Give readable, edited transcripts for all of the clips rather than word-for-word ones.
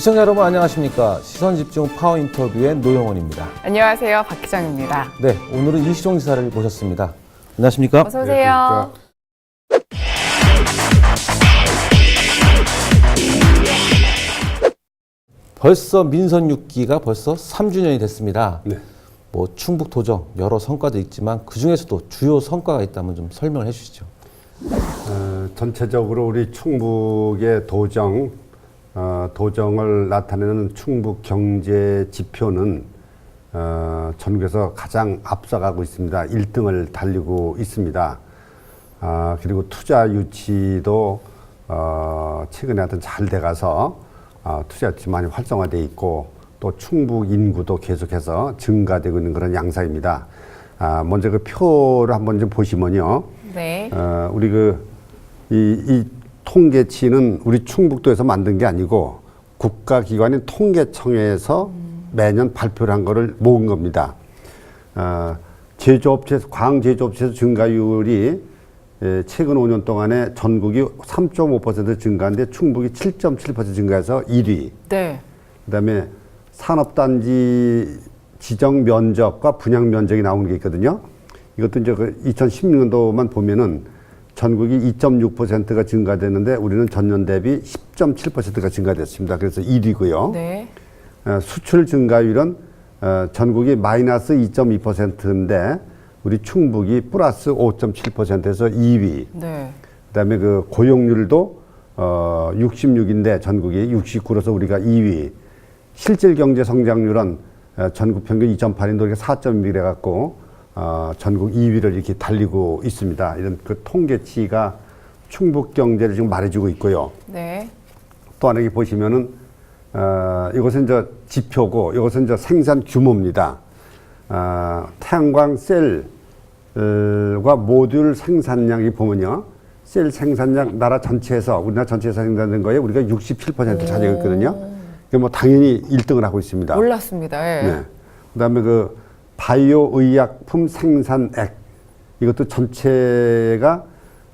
시청자 여러분 안녕하십니까. 시선집중 파워 인터뷰의 노영원입니다. 안녕하세요. 박희정입니다. 네, 오늘은 이시종 지사를 모셨습니다. 안녕하십니까. 어서 오세요. 벌써 민선 6기가 벌써 3주년이 됐습니다. 네. 뭐 충북 도정 여러 성과도 있지만 그 중에서도 주요 성과가 있다면 좀 설명을 해주시죠. 전체적으로 우리 충북의 도정을 나타내는 충북 경제 지표는 전국에서 가장 앞서가고 있습니다. 1등을 달리고 있습니다. 그리고 투자 유치도 최근에 하여튼 잘 돼가서 투자 유치 많이 활성화되어 있고 또 충북 인구도 계속해서 증가되고 있는 그런 양상입니다. 먼저 그 표를 한번 좀 보시면요. 네. 우리 이 통계치는 우리 충북도에서 만든 게 아니고 국가기관인 통계청에서 매년 발표를 한 거를 모은 겁니다. 광제조업체에서 증가율이 최근 5년 동안에 전국이 3.5% 증가한데 충북이 7.7% 증가해서 1위. 네. 그다음에 산업단지 지정 면적과 분양 면적이 나오는 게 있거든요. 이것도 이제 2016년도만 보면은 전국이 2.6%가 증가됐는데 우리는 전년 대비 10.7%가 증가됐습니다. 그래서 1위고요. 네. 수출 증가율은 전국이 마이너스 2.2%인데 우리 충북이 플러스 5.7%에서 2위. 네. 그다음에 그 고용률도 66인데 전국이 69로서 우리가 2위. 실질 경제 성장률은 전국 평균 2.8인데 우리가 4.1이 갖고 전국 2위를 이렇게 달리고 있습니다. 이런 그 통계치가 충북 경제를 지금 말해주고 있고요. 네. 또 하나 여기 보시면은 이것은 이제 지표고 이것은 이제 생산 규모입니다. 태양광 셀과 모듈 생산량이 보면요. 셀 생산량 우리나라 전체에서 생산된 거에 우리가 67% 차지했거든요. 그 뭐 당연히 1등을 하고 있습니다. 몰랐습니다. 예. 네. 그다음에 그 바이오 의약품 생산액 이것도 전체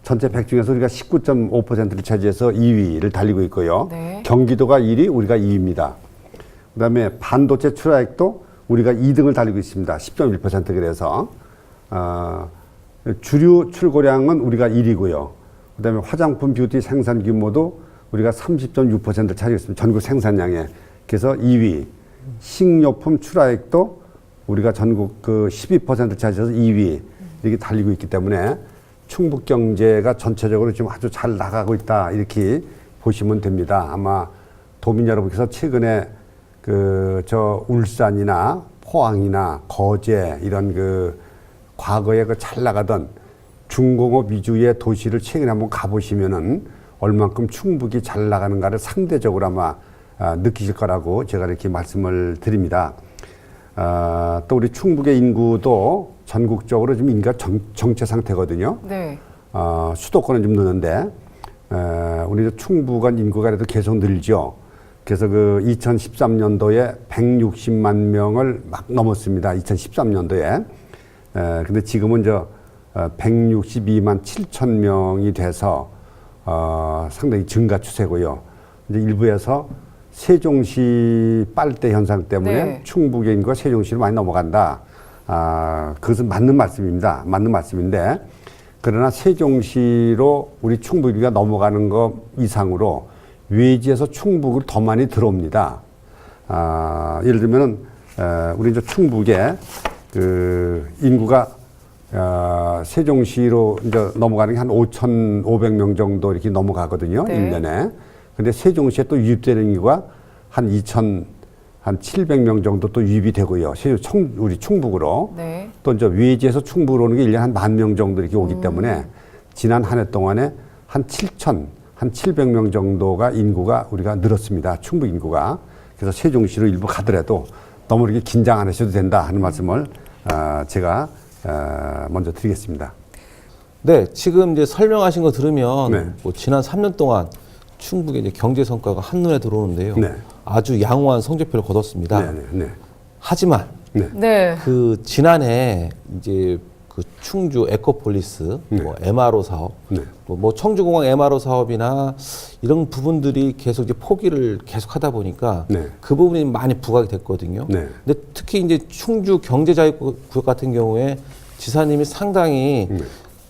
100 중에서 우리가 19.5%를 차지해서 2위를 달리고 있고요. 네. 경기도가 1위, 우리가 2위입니다. 그다음에 반도체 출하액도 우리가 2등을 달리고 있습니다. 10.1% 그래서 주류 출고량은 우리가 1위고요. 그다음에 화장품 뷰티 생산 규모도 우리가 30.6%를 차지했습니다. 전국 생산량에. 그래서 2위. 식료품 출하액도 우리가 전국 12%를 차지해서 2위. 이렇게 달리고 있기 때문에 충북 경제가 전체적으로 지금 아주 잘 나가고 있다. 이렇게 보시면 됩니다. 아마 도민 여러분께서 최근에 울산이나 포항이나 거제 이런 과거에 잘 나가던 중공업 위주의 도시를 최근에 한번 가보시면은 얼만큼 충북이 잘 나가는가를 상대적으로 아마 느끼실 거라고 제가 이렇게 말씀을 드립니다. 또 우리 충북의 인구도 전국적으로 지금 인구가 정체 상태거든요. 네. 수도권은 좀 느는데 우리 충북은 인구가 그래도 계속 늘죠. 그래서 2013년도에 160만 명을 막 넘었습니다. 2013년도에. 근데 지금은 162만 7천 명이 돼서 상당히 증가 추세고요. 이제 일부에서 세종시 빨대 현상 때문에 네. 충북의 인구가 세종시로 많이 넘어간다. 그것은 맞는 말씀입니다. 맞는 말씀인데 그러나 세종시로 우리 충북이가 넘어가는 것 이상으로 외지에서 충북을 더 많이 들어옵니다. 예를 들면은 우리 이제 충북에 인구가 세종시로 이제 넘어가는 게 한 5,500명 정도 이렇게 넘어가거든요. 네. 1년에. 근데 세종시에 또 유입되는 인구가 한 700명 정도 또 유입이 되고요. 우리 충북으로. 네. 또 이제 외지에서 충북으로 오는 게 1년에 한 10,000명 정도 이렇게 오기 때문에 지난 한 해 동안에 한 700명 정도가 인구가 우리가 늘었습니다. 충북 인구가. 그래서 세종시로 일부 가더라도 너무 이렇게 긴장 안 하셔도 된다 하는 말씀을 제가 먼저 드리겠습니다. 네, 지금 이제 설명하신 거 들으면 네. 뭐 지난 3년 동안 충북의 이제 경제 성과가 한눈에 들어오는데요. 네. 아주 양호한 성적표를 거뒀습니다. 네. 하지만 네. 네. 지난해 이제 그 충주 에코폴리스, 네. 뭐 MRO 사업, 네. 뭐 청주공항 MRO 사업이나 이런 부분들이 계속 이제 포기를 계속 하다 보니까 네. 그 부분이 많이 부각이 됐거든요. 네. 근데 특히 이제 충주 경제자유구역 같은 경우에 지사님이 상당히 네.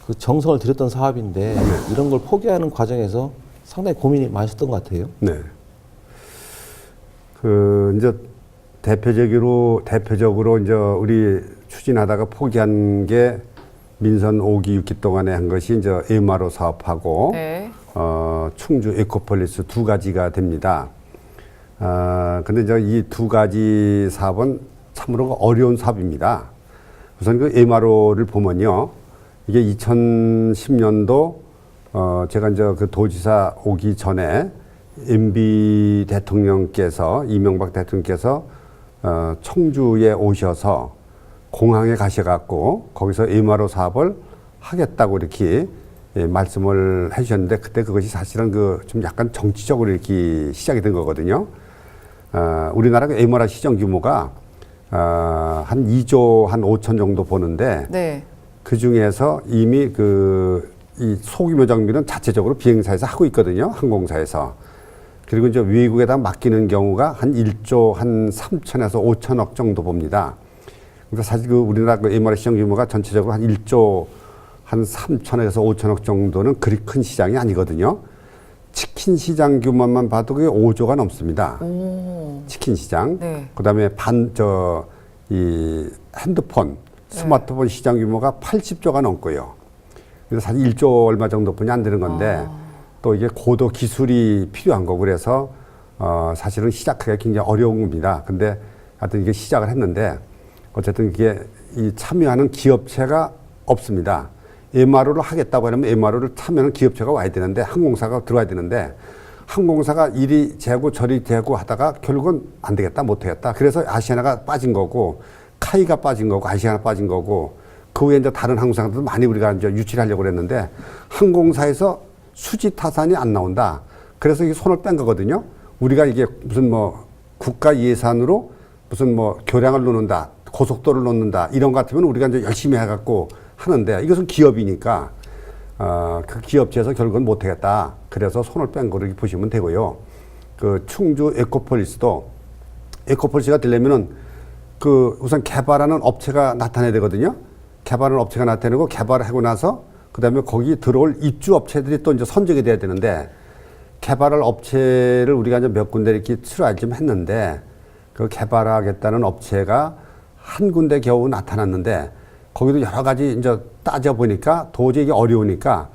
그 정성을 들였던 사업인데 이런 걸 포기하는 과정에서 상당히 고민이 많으셨던 것 같아요. 네. 그 이제 대표적으로 이제 우리 추진하다가 포기한 게 민선 5기 6기 동안에 한 것이 이제 MRO 사업하고 네. 충주 에코폴리스 두 가지가 됩니다. 근데 이제 이 두 가지 사업은 참으로 어려운 사업입니다. 우선 그 MRO를 보면요. 이게 2010년도 제가 이제 그 도지사 오기 전에 MB 대통령께서 이명박 대통령께서 청주에 오셔서 공항에 가셔갖고 거기서 MRO 사업을 하겠다고 이렇게 말씀을 해주셨는데 그때 그것이 사실은 그 좀 약간 정치적으로 이렇게 시작이 된 거거든요. 우리나라 그 MRO 시장 규모가 한 2조 한 5천 정도 보는데 네. 그 중에서 이미 이 소규모 장비는 자체적으로 비행사에서 하고 있거든요. 항공사에서. 그리고 이제 외국에다 맡기는 경우가 한 1조 한 3천에서 5천억 정도 봅니다. 그래서 사실 그 우리나라 그 MRO 시장 규모가 전체적으로 한 1조 한 3천에서 5천억 정도는 그리 큰 시장이 아니거든요. 치킨 시장 규모만 봐도 그게 5조가 넘습니다. 오. 치킨 시장. 네. 그다음에 이 핸드폰, 스마트폰 시장 규모가 80조가 넘고요. 그래서 사실 1조 얼마 정도뿐이 안 되는 건데 또 이게 고도 기술이 필요한 거고 그래서 사실은 시작하기가 굉장히 어려운 겁니다. 근데 하여튼 이게 시작을 했는데 어쨌든 이게 이 참여하는 기업체가 없습니다. MRO를 하겠다고 하면 MRO를 참여하는 기업체가 와야 되는데 항공사가 들어와야 되는데 항공사가 이리 재고 저리 재고 하다가 결국은 안 되겠다 못하겠다. 그래서 아시아나가 빠진 거고 카이가 빠진 거고 아시아나 빠진 거고 그 후에 이제 다른 항공사들도 많이 우리가 이제 유치를 하려고 그랬는데 항공사에서 수지 타산이 안 나온다. 그래서 이게 손을 뺀 거거든요. 우리가 이게 무슨 뭐 국가 예산으로 무슨 뭐 교량을 놓는다, 고속도로를 놓는다 이런 것 같으면 우리가 이제 열심히 해갖고 하는데 이것은 기업이니까 그 기업체에서 결국은 못하겠다. 그래서 손을 뺀 거를 보시면 되고요. 그 충주 에코폴리스도 에코폴리스가 되려면은 그 우선 개발하는 업체가 나타나야 되거든요. 개발하는 업체가 나타내고 개발하고 나서 그다음에 거기 들어올 입주 업체들이 또 이제 선정이 돼야 되는데 개발할 업체를 우리가 이제 몇 군데 이렇게 추라를 좀 했는데 그 개발하겠다는 업체가 한 군데 겨우 나타났는데 거기도 여러 가지 이제 따져 보니까 도저히 이게 어려우니까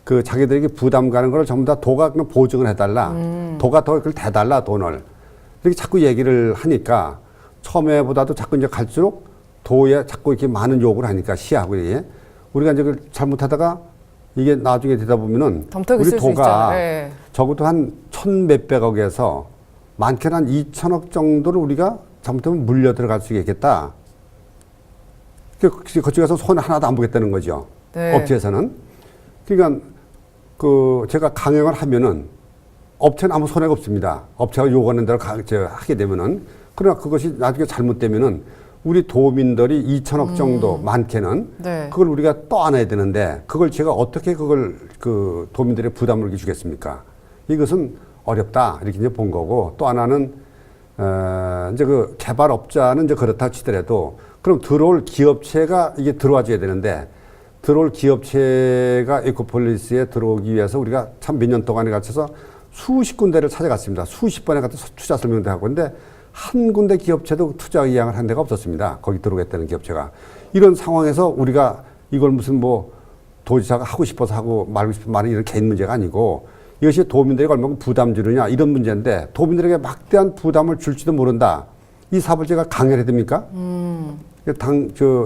그 자기들에게 부담 가는 걸 전부 다 도가 그냥 보증을 해달라. 도가 더 그걸 대달라 돈을. 이렇게 자꾸 얘기를 하니까 처음에보다도 자꾸 이제 갈수록 도에 자꾸 이렇게 많은 요구를 하니까 시하고 이게 우리가 이제 그걸 잘못하다가 이게 나중에 되다 보면은 덤터기 우리 쓸 수 도가 있잖아요. 네. 적어도 한 1,몇백억에서 많게는 한 2천억 정도를 우리가 잘못하면 물려 들어갈 수 있겠다. 그쪽 가서 손 하나도 안 보겠다는 거죠. 네. 업체에서는. 그러니까 그 제가 강행을 하면은 업체는 아무 손해가 없습니다. 업체가 요구하는 대로 하게 되면은 그러나 그것이 나중에 잘못되면은 우리 도민들이 2천억 정도 많게는 네. 그걸 우리가 또 안아야 되는데 그걸 제가 어떻게 그걸 그 도민들의 부담을 주겠습니까? 이것은 어렵다 이렇게 이제 본 거고 또 하나는 이제 그 개발업자는 이제 그렇다 치더라도 그럼 들어올 기업체가 이게 들어와줘야 되는데 들어올 기업체가 에코폴리스에 들어오기 위해서 우리가 참 몇 년 동안에 걸쳐서 수십 군데를 찾아갔습니다. 수십 번에 가서 투자 설명도 하고 근데 한 군데 기업체도 투자 의향을 한 데가 없었습니다. 거기 들어오겠다는 기업체가. 이런 상황에서 우리가 이걸 무슨 뭐 도지사가 하고 싶어서 하고 말고 싶은 말이 이런 개인 문제가 아니고 이것이 도민들에게 얼마나 부담 주느냐 이런 문제인데 도민들에게 막대한 부담을 줄지도 모른다. 이 사업을 제가 강요해야 됩니까?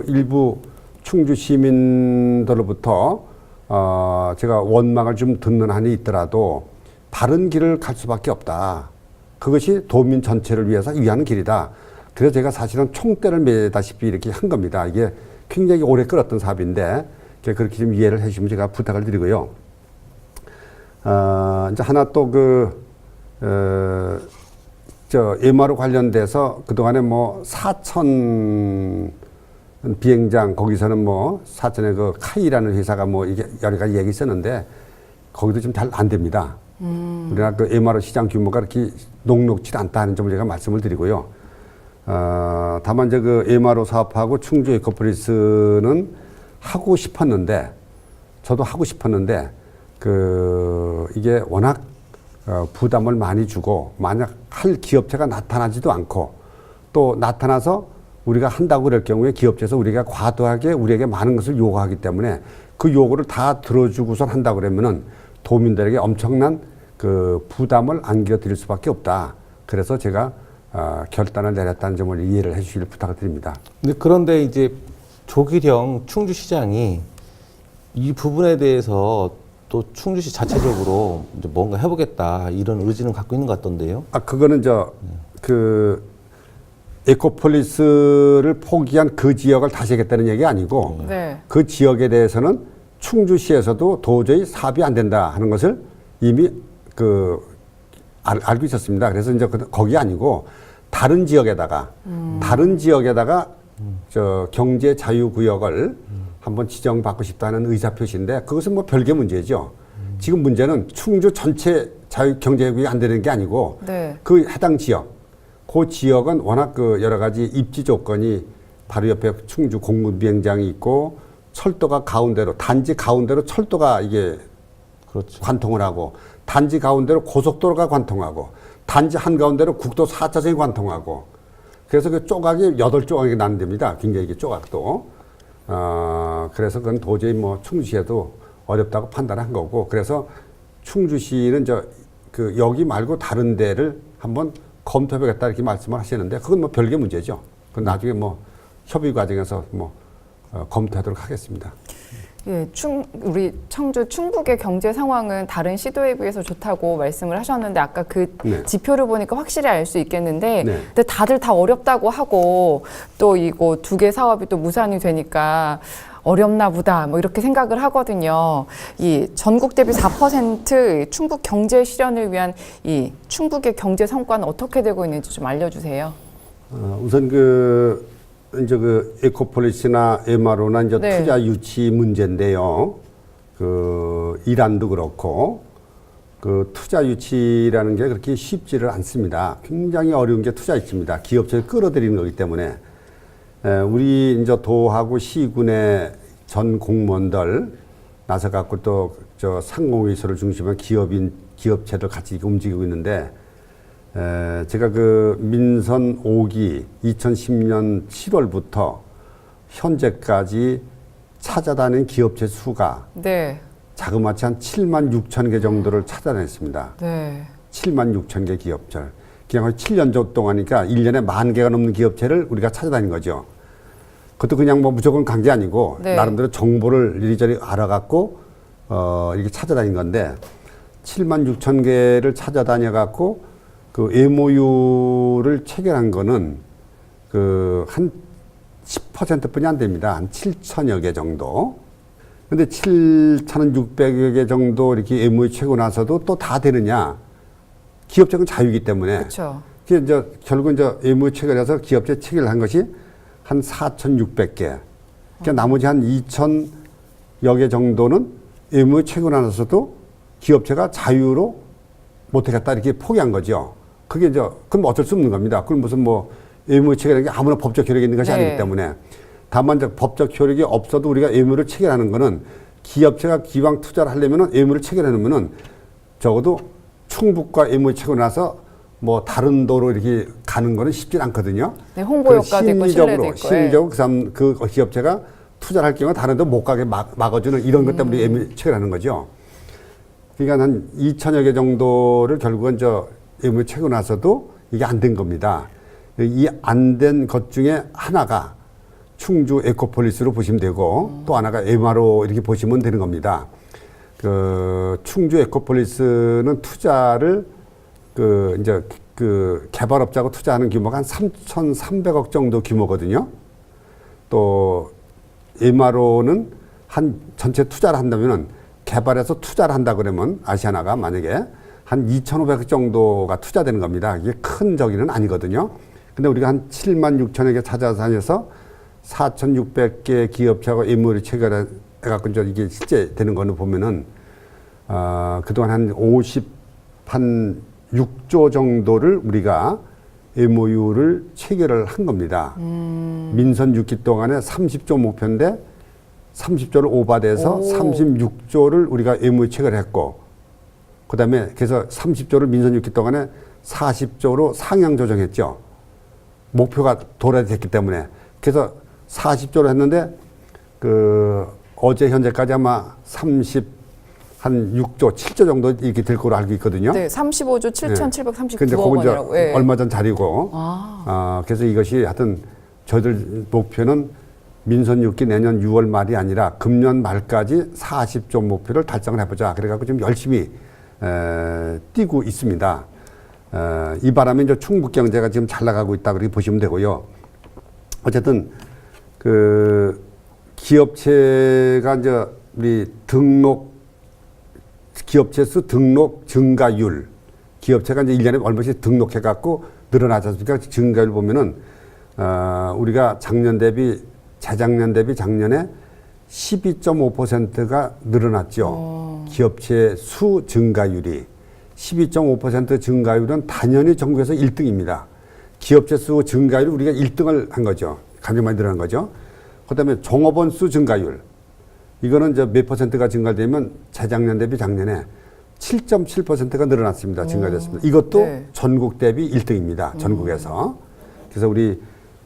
일부 충주 시민들로부터 제가 원망을 좀 듣는 한이 있더라도 다른 길을 갈 수밖에 없다. 그것이 도민 전체를 위해서 위하는 길이다. 그래서 제가 사실은 총대를 매다시피 이렇게 한 겁니다. 이게 굉장히 오래 끌었던 사업인데 그렇게 좀 이해를 해주시면 제가 부탁을 드리고요. 이제 하나 또 MRO 관련돼서 그동안에 뭐 4천 비행장 거기서는 뭐 사천에 그 카이라는 회사가 뭐 이게 여러 가지 얘기 있었는데 거기도 좀 잘 안 됩니다. 우리나라 그 MRO 시장 규모가 그렇게 녹록지 않다는 점을 제가 말씀을 드리고요. 다만 이제 그 MRO 사업하고 충주 에코폴리스는 하고 싶었는데 저도 하고 싶었는데 그 이게 워낙 부담을 많이 주고 만약 할 기업체가 나타나지도 않고 또 나타나서 우리가 한다고 그럴 경우에 기업체에서 우리가 과도하게 우리에게 많은 것을 요구하기 때문에 그 요구를 다 들어주고선 한다고 그러면은 도민들에게 엄청난 그 부담을 안겨 드릴 수밖에 없다. 그래서 제가 결단을 내렸다는 점을 이해를 해 주시길 부탁을 드립니다. 근데 그런데 이제 조기령 충주시장이 이 부분에 대해서 또 충주시 자체적으로 이제 뭔가 해보겠다 이런 의지는 갖고 있는 것 같던데요. 그거는 그 에코폴리스를 포기한 그 지역을 다시 하겠다는 얘기 아니고 네. 그 지역에 대해서는 충주시에서도 도저히 사업이 안 된다 하는 것을 이미 알고 있었습니다. 그래서 이제 거기 아니고 다른 지역에다가 저 경제 자유구역을 한번 지정받고 싶다는 의사표시인데 그것은 뭐 별개 문제죠. 지금 문제는 충주 전체 경제구역이 안 되는 게 아니고 네. 그 해당 지역, 그 지역은 워낙 그 여러 가지 입지 조건이 바로 옆에 충주 공군 비행장이 있고 철도가 가운데로 단지 가운데로 철도가 이게 그렇죠. 관통을 하고 단지 가운데로 고속도로가 관통하고 단지 한가운데로 국도 4차선이 관통하고 그래서 그 조각이 8조각이 나는 됩니다. 굉장히 이게 조각도. 그래서 그건 도저히 뭐 충주시에도 어렵다고 판단한 거고 그래서 충주시는 여기 말고 다른 데를 한번 검토해보겠다 이렇게 말씀을 하시는데 그건 뭐 별개 문제죠. 그건 나중에 뭐 협의 과정에서 뭐 검토하도록 하겠습니다. 예, 우리 청주 충북의 경제 상황은 다른 시도에 비해서 좋다고 말씀을 하셨는데 아까 그 네. 지표를 보니까 확실히 알 수 있겠는데 네. 근데 다들 다 어렵다고 하고 또 이거 2개 사업이 또 무산이 되니까 어렵나 보다 뭐 이렇게 생각을 하거든요. 이 전국 대비 4% 충북 경제 실현을 위한 이 충북의 경제 성과는 어떻게 되고 있는지 좀 알려주세요. 우선 이제 그 에코폴리스나 MRO나 이제 네. 투자 유치 문제인데요. 이란도 그렇고 투자 유치라는 게 그렇게 쉽지를 않습니다. 굉장히 어려운 게 투자 유치입니다. 기업체를 끌어들이는 거기 때문에 우리 이제 도하고 시군의 전 공무원들 나서 갖고 또 상공회의소를 중심한 기업체들 같이 움직이고 있는데. 제가 민선 5기 2010년 7월부터 현재까지 찾아다닌 기업체 수가 네. 자그마치 한 7만 6천 개 정도를 찾아냈습니다. 네. 7만 6천 개 기업체. 그냥 거의 7년 동안이니까 1년에 10,000개가 넘는 기업체를 우리가 찾아다닌 거죠. 그것도 그냥 뭐 무조건 간 게 아니고 네. 나름대로 정보를 이리저리 알아갖고 이렇게 찾아다닌 건데 7만 6천 개를 찾아다녀갖고 MOU를 체결한 거는 한 10%뿐이 안 됩니다. 한 7천여 개 정도. 근데 7,600여 개 정도 이렇게 MOU 체고 나서도 또 다 되느냐? 기업체는 자유이기 때문에. 그렇죠. 결국 MOU 체결해서 기업체 체결을 한 것이 한 4,600개. 그러니까 나머지 한 2,000여 개 정도는 MOU 체결 나서도 기업체가 자유로 못하겠다 이렇게 포기한 거죠. 그게 그럼 어쩔 수 없는 겁니다. 그럼 무슨 MOU 체결하는 게 아무나 법적 효력이 있는 것이 네. 아니기 때문에. 다만 법적 효력이 없어도 우리가 MOU를 체결하는 거는 기업체가 기왕 투자를 하려면은 MOU를 체결하면은 적어도 충북과 MOU 체결 나서 다른 도로 이렇게 가는 거는 쉽지 않거든요. 네, 홍보 효과도 있고 신뢰도 있고. 심리적으로 그 기업체가 투자를 할 경우에 다른 데 못 가게 막아주는 이런 것 때문에 MOU 체결하는 거죠. 그러니까 한 2천여 개 정도를 결국은 MOU 체고 나서도 이게 안 된 겁니다. 이 안 된 것 중에 하나가 충주 에코폴리스로 보시면 되고 또 하나가 MRO 이렇게 보시면 되는 겁니다. 충주 에코폴리스는 투자를 개발업자하고 투자하는 규모가 한 3,300억 정도 규모거든요. 또 MRO는 전체 투자를 한다면은 개발해서 투자를 한다 그러면 아시아나가 만약에 한 2,500억 정도가 투자되는 겁니다. 이게 큰 저기는 아니거든요. 근데 우리가 한 7만 6천여 개 찾아다녀서 4,600개 기업체하고 MOU를 체결해갖고 이제 이게 실제 되는 거는 보면은 그동안 한 6조 정도를 우리가 MOU를 체결을 한 겁니다. 민선 6기 동안에 30조 목표인데 30조를 오버돼서 36조를 우리가 MOU 체결했고, 그 다음에 그래서 30조를 민선 6기 동안에 40조로 상향 조정했죠. 목표가 도달됐기 때문에. 그래서 40조로 했는데 어제 현재까지 아마 한 6조, 7조 정도 이렇게 될 거로 알고 있거든요. 네, 35조 7,739억 근데 그건 이제 원이라고. 예. 얼마 전 자리고. 그래서 이것이 하여튼 저희들 목표는 민선 6기 내년 6월 말이 아니라 금년 말까지 40조 목표를 달성을 해보자. 그래갖고 지금 열심히 뛰고 있습니다. 이 바람에 이제 충북 경제가 지금 잘 나가고 있다 그렇게 보시면 되고요. 어쨌든 기업체가 이제 우리 기업체 수 등록 증가율, 기업체가 이제 1년에 얼마씩 등록해갖고 늘어나지 않습니까? 증가율 보면은, 우리가 재작년 대비 작년에 12.5%가 늘어났죠. 기업체 수 증가율이. 12.5% 증가율은 단연히 전국에서 1등입니다. 기업체 수 증가율 우리가 1등을 한 거죠. 가장 많이 늘어난 거죠. 그 다음에 종업원 수 증가율. 이거는 이제 몇 퍼센트가 증가되면 재작년 대비 작년에 7.7%가 늘어났습니다. 증가됐습니다. 이것도 네. 전국 대비 1등입니다. 전국에서. 그래서 우리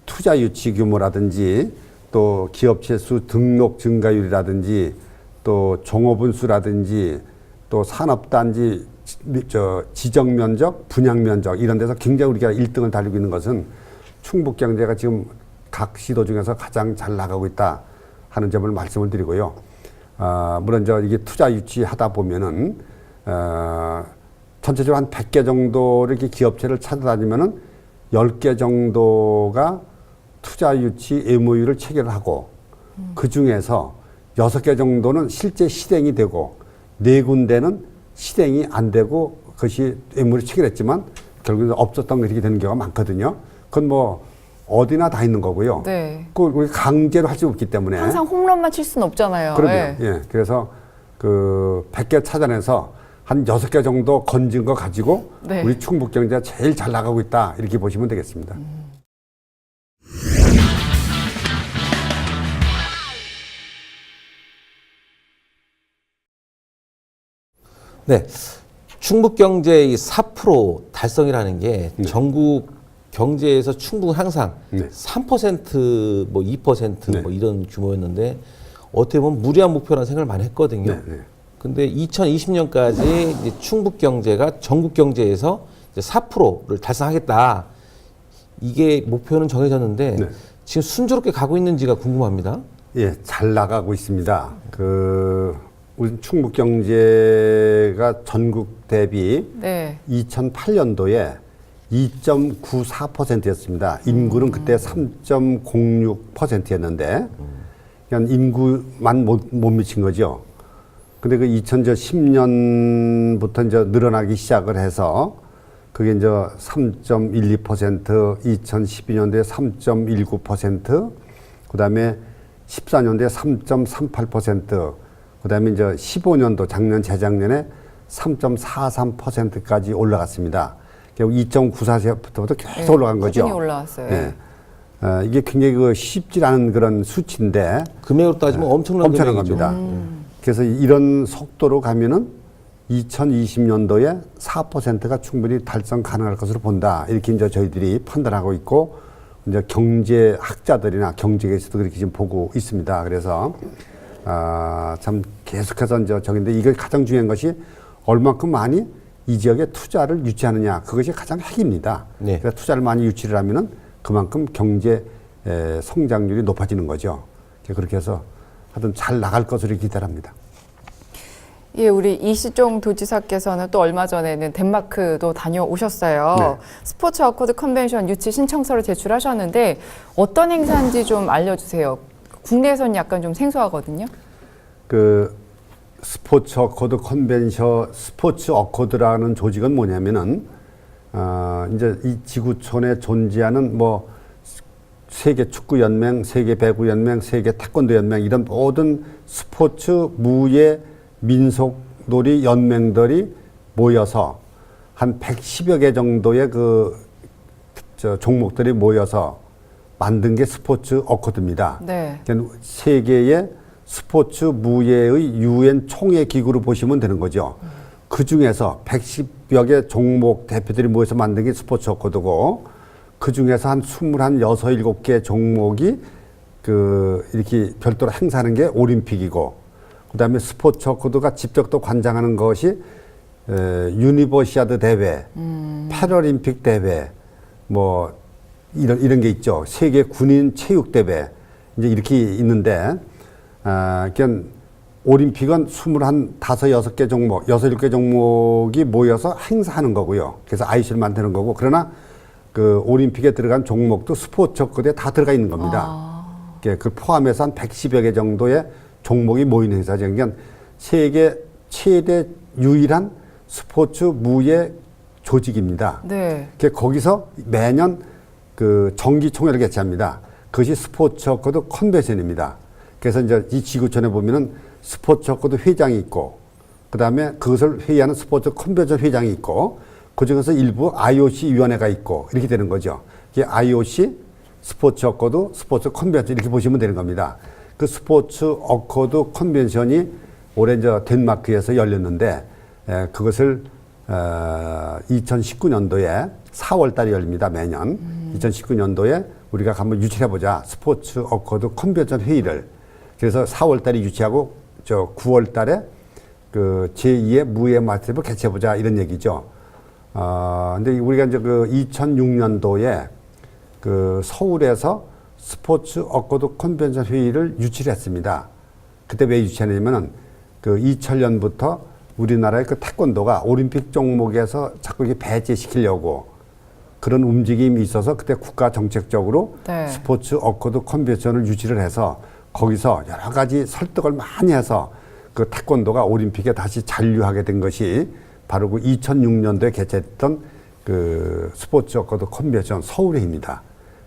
투자 유치 규모라든지 또 기업체 수 등록 증가율이라든지 또 종업원 수라든지 또 산업단지 지정 면적, 분양 면적 이런 데서 굉장히 우리가 1등을 달리고 있는 것은 충북 경제가 지금 각 시도 중에서 가장 잘 나가고 있다 하는 점을 말씀을 드리고요. 물론 이게 투자 유치하다 보면은 전체적으로 한 100개 정도를 이렇게 기업체를 찾아다니면은 10개 정도가 투자 유치 MOU를 체결을 하고 그 중에서 6개 정도는 실제 실행이 되고 4군데는 실행이 안 되고 그것이 MOU를 체결했지만 결국은 없었던 게 이렇게 되는 경우가 많거든요. 그건 뭐 어디나 다 있는 거고요. 네. 그 우리 강제로 할 수 없기 때문에 항상 홈런만 칠 수는 없잖아요. 그럼요. 예. 예. 그래서 100개 찾아내서 한 6개 정도 건진 거 가지고 네. 우리 충북 경제가 제일 잘 나가고 있다. 이렇게 보시면 되겠습니다. 네. 충북 경제의 4% 달성이라는 게 전국 경제에서 충북은 항상 네. 3% 뭐 2% 네. 뭐 이런 규모였는데 어떻게 보면 무리한 목표라는 생각을 많이 했거든요. 네, 네. 근데 2020년까지 이제 충북 경제가 전국 경제에서 이제 4%를 달성하겠다. 이게 목표는 정해졌는데 네. 지금 순조롭게 가고 있는지가 궁금합니다. 예, 잘 나가고 있습니다. 우리 충북 경제가 전국 대비 네. 2008년도에 2.94%였습니다. 인구는 그때 3.06%였는데, 그냥 인구만 못 미친 거죠. 근데 그 2010년부터 이제 늘어나기 시작을 해서, 그게 이제 3.12%, 2012년도에 3.19%, 그 다음에 14년도에 3.38%, 그 다음에 이제 15년도 재작년에 3.43%까지 올라갔습니다. 결국 2.94%부터 계속 올라간 거죠. 꾸준히 올라왔어요. 예. 이게 굉장히 쉽지 않은 그런 수치인데 금액으로 따지면 엄청난 금액이죠. 겁니다. 그래서 이런 속도로 가면은 2020년도에 4%가 충분히 달성 가능할 것으로 본다. 이렇게 이제 저희들이 판단하고 있고 이제 경제학자들이나 경제계에서도 그렇게 지금 보고 있습니다. 그래서 참 계속해서 이제 저긴데 이게 가장 중요한 것이 얼만큼 많이 이 지역에 투자를 유치하느냐 그것이 가장 핵입니다. 네. 그래서 투자를 많이 유치를 하면은 그만큼 경제 성장률이 높아지는 거죠. 그렇게 해서 하여튼 잘 나갈 것으로 기대합니다. 예, 우리 이시종 도지사께서는 또 얼마 전에는 덴마크도 다녀오셨어요. 네. 스포츠 어코드 컨벤션 유치 신청서를 제출하셨는데 어떤 행사인지 좀 알려주세요. 국내에서는 약간 좀 생소하거든요. 스포츠 어코드 컨벤션, 스포츠 어코드라는 조직은 뭐냐면은, 이제 이 지구촌에 존재하는 세계 축구 연맹, 세계 배구 연맹, 세계 태권도 연맹 이런 모든 스포츠 무예 민속 놀이 연맹들이 모여서 한 110여 개 정도의 종목들이 모여서 만든 게 스포츠 어코드입니다. 네. 세계의 스포츠 무예의 유엔 총회 기구로 보시면 되는 거죠. 그 중에서 110여 개 종목 대표들이 모여서 만든 게 스포츠 어코드고, 그 중에서 한 21, 7개 종목이 이렇게 별도로 행사하는 게 올림픽이고, 그 다음에 스포츠 어코드가 직접 또 관장하는 것이 유니버시아드 대회, 패럴림픽 대회, 뭐 이런 게 있죠. 세계 군인 체육 대회 이제 이렇게 있는데, 그러니까 올림픽은 21, 6개 종목, 6, 7개 종목이 모여서 행사하는 거고요. 그래서 IOC를 만드는 거고, 그러나 그 올림픽에 들어간 종목도 스포츠 어코드에 다 들어가 있는 겁니다. 그 포함해서 한 110여 개 정도의 종목이 모이는 행사죠. 그러니까 세계 최대 유일한 스포츠 무예 조직입니다. 네. 거기서 매년 그 정기 총회를 개최합니다. 그것이 스포츠 어코드 컨벤션입니다. 그래서 이제 이 지구촌에 보면은 스포츠 어코드 회장이 있고, 그 다음에 그것을 회의하는 스포츠 컨벤션 회장이 있고, 그 중에서 일부 IOC 위원회가 있고, 이렇게 되는 거죠. 이게 IOC, 스포츠 어코드, 스포츠 컨벤션 이렇게 보시면 되는 겁니다. 그 스포츠 어코드 컨벤션이 올해 이제 덴마크에서 열렸는데, 그것을 2019년도에 4월 달에 열립니다. 매년. 2019년도에 우리가 한번 유치해보자. 스포츠 어코드 컨벤션 회의를. 그래서 4월 달에 유치하고 9월 달에 그 제2의 무예 마스터를 개최해보자. 이런 얘기죠. 근데 우리가 이제 그 2006년도에 그 서울에서 스포츠 어코드 컨벤션 회의를 유치를 했습니다. 그때 왜 유치했냐면은 그 2000년부터 우리나라의 그 태권도가 올림픽 종목에서 자꾸 이렇게 배제시키려고 그런 움직임이 있어서 그때 국가 정책적으로 네. 스포츠 어코드 컨벤션을 유치를 해서 거기서 여러 가지 설득을 많이 해서 그 태권도가 올림픽에 다시 잔류하게 된 것이 바로 그 2006년도에 개최했던 그 스포츠 어코드 컨벤션 서울회입니다.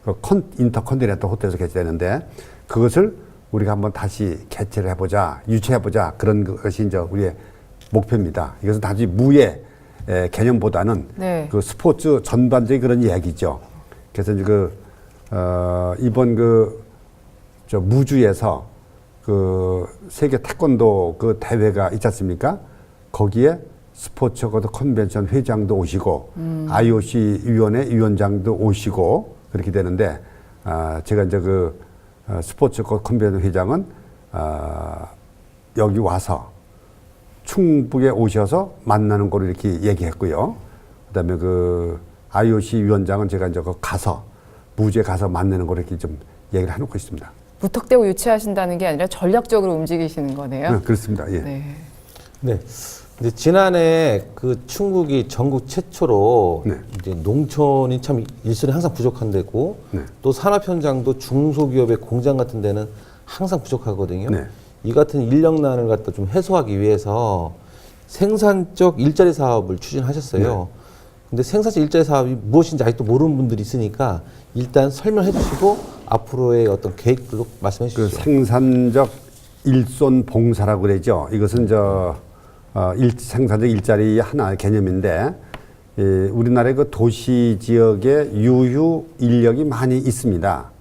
그 인터컨티넨탈 호텔에서 개최되는데 그것을 우리가 한번 다시 개최를 해보자, 유치해보자 그런 것이 이제 우리의 목표입니다. 이것은 단지 무예 개념보다는 네. 그 스포츠 전반적인 그런 이야기죠. 그래서 이제 이번 무주에서 그 세계 태권도 그 대회가 있지 않습니까? 거기에 스포츠 어코드 컨벤션 회장도 오시고, IOC 위원회 위원장도 오시고, 그렇게 되는데, 제가 이제 스포츠 어코드 컨벤션 회장은, 여기 와서 충북에 오셔서 만나는 거로 이렇게 얘기했고요. 그 다음에 IOC 위원장은 제가 이제 가서, 무주에 가서 만나는 거로 이렇게 좀 얘기를 해놓고 있습니다. 무턱대고 유치하신다는 게 아니라 전략적으로 움직이시는 거네요. 네, 그렇습니다. 예. 네. 네. 근데 지난해 그 충북이 전국 최초로 네. 이제 농촌이 참 일손이 항상 부족한 데고, 네. 또 산업 현장도 중소기업의 공장 같은 데는 항상 부족하거든요. 네. 이 같은 인력난을 갖다 좀 해소하기 위해서 생산적 일자리 사업을 추진하셨어요. 근데 생산적 일자리 사업이 무엇인지 아직도 모르는 분들이 있으니까 일단 설명해 주시고 앞으로의 어떤 계획들도 말씀해 그 주시죠. 생산적 일손 봉사라고 그러죠. 이것은 생산적 일자리 하나의 개념인데, 우리나라의 그 도시 지역에 유휴 인력이 많이 있습니다.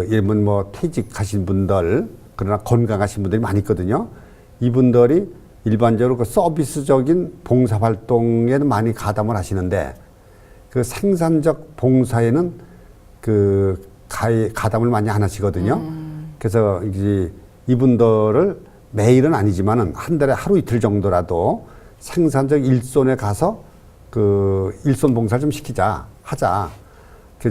일본 뭐 퇴직하신 분들, 그러나 건강하신 분들이 많이 있거든요. 이분들이 일반적으로 그 서비스적인 봉사 활동에는 많이 가담을 하시는데, 그 생산적 봉사에는 가담을 많이 안 하시거든요. 그래서 이분들을 매일은 아니지만은 한 달에 하루 이틀 정도라도 생산적 일손에 가서 일손 봉사를 좀 하자.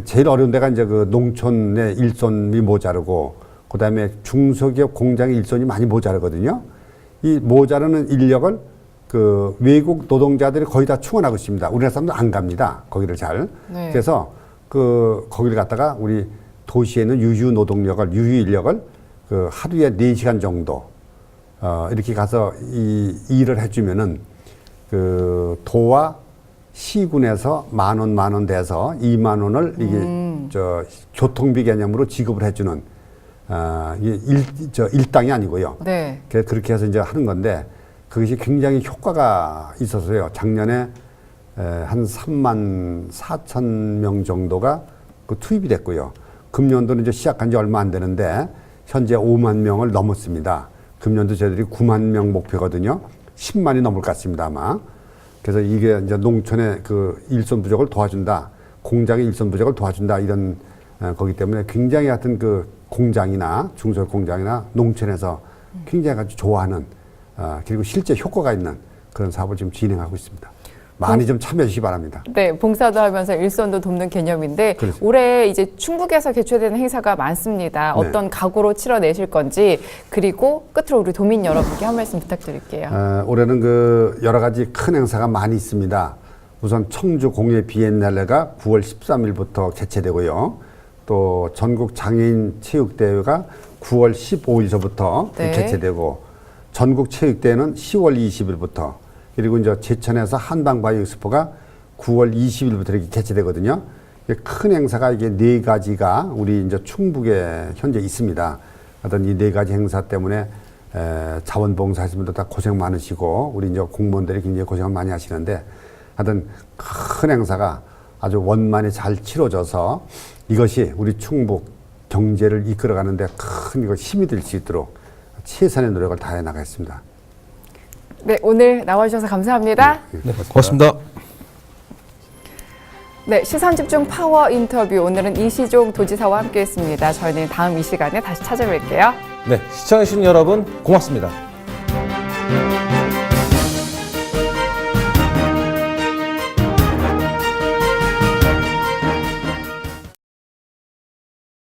제일 어려운 데가 이제 농촌의 일손이 모자르고, 그 다음에 중소기업 공장의 일손이 많이 모자르거든요. 이 모자르는 인력을 외국 노동자들이 거의 다 충원하고 있습니다. 우리나라 사람들 안 갑니다. 거기를 잘. 네. 그래서 거기를 갔다가 우리 도시에 있는 유휴 인력을 하루에 4시간 정도 이렇게 가서 이 일을 해주면은 도와 시군에서 만 원 돼서 2만 원을 이게 저 교통비 개념으로 지급을 해주는 이게 일당이 아니고요. 네. 그렇게 해서 이제 하는 건데 그것이 굉장히 효과가 있어서요. 작년에 한 3만 4천 명 정도가 그 투입이 됐고요. 금년도는 이제 시작한 지 얼마 안 되는데 현재 5만 명을 넘었습니다. 금년도 저희들이 9만 명 목표거든요. 10만이 넘을 것 같습니다, 아마. 그래서 이게 이제 농촌의 그 일손 부족을 도와준다, 공장의 일손 부족을 도와준다 이런 거기 때문에 굉장히 하여튼 그 공장이나 중소형 공장이나 농촌에서 굉장히 아주 좋아하는 그리고 실제 효과가 있는 그런 사업을 지금 진행하고 있습니다. 많이 좀 참여해 주시기 바랍니다. 네, 봉사도 하면서 일손도 돕는 개념인데 그렇죠. 올해 이제 충북에서 개최되는 행사가 많습니다. 네. 어떤 각오로 치러내실 건지 그리고 끝으로 우리 도민 여러분께 한 말씀 부탁드릴게요. 올해는 그 여러 가지 큰 행사가 많이 있습니다. 우선 청주 공예 비엔날레가 9월 13일부터 개최되고요. 또 전국 장애인 체육대회가 9월 15일서부터 네. 개최되고 전국 체육대회는 10월 20일부터 그리고 이제 제천에서 한방바이오스포가 9월 20일부터 이렇게 개최되거든요. 큰 행사가 이게 4가지가 우리 이제 충북에 현재 있습니다. 어떤 이 4가지 행사 때문에 자원봉사 하시는 분들 다 고생 많으시고 우리 이제 공무원들이 굉장히 고생을 많이 하시는데 하여튼 큰 행사가 아주 원만히 잘 치러져서 이것이 우리 충북 경제를 이끌어가는데 큰 이거 힘이 될 수 있도록 최선의 노력을 다해 나가겠습니다. 네, 오늘 나와주셔서 감사합니다. 네, 고맙습니다. 네, 시선집중 파워 인터뷰 오늘은 이시종 도지사와 함께했습니다. 저희는 다음 이 시간에 다시 찾아뵐게요. 네, 시청해주신 여러분 고맙습니다.